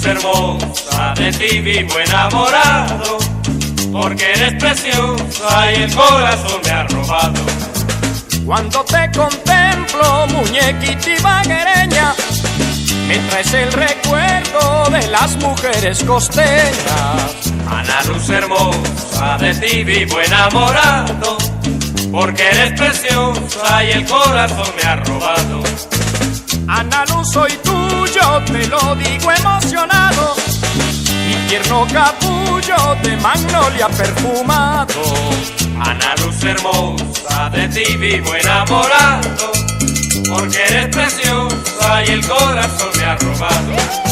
luz hermosa, de ti vivo enamorado, porque eres preciosa y el corazón me ha robado. Cuando te contemplo, muñequita ibaguereña, me traes el recuerdo de las mujeres costeñas. Ana Luz hermosa, de ti vivo enamorado, porque eres preciosa y el corazón me ha robado. Ana Luz, soy tuyo, te lo digo emocionado, mi tierno capullo de magnolia perfumado. Ana Luz hermosa, de ti vivo enamorado, porque eres preciosa y el corazón me ha robado.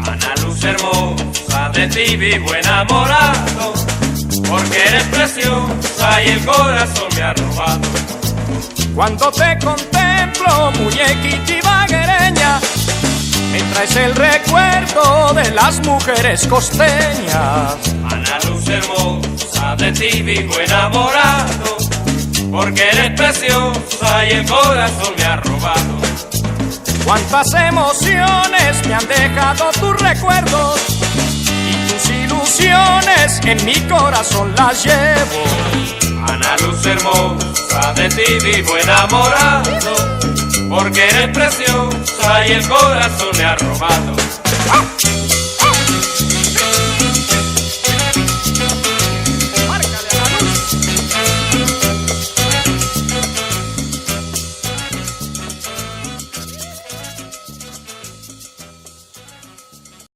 Ana Luz hermosa, de ti vivo enamorado, porque eres preciosa y el corazón me ha robado. Cuando te contemplo, muñequita ibaguereña, me traes el recuerdo de las mujeres costeñas. Ana Luz hermosa, de ti vivo enamorado, porque eres preciosa y el corazón me ha robado. Cuántas emociones me han dejado tus recuerdos, y tus ilusiones en mi corazón las llevo. Ana Luz hermosa, de ti vivo enamorado, porque eres preciosa y el corazón me ha robado.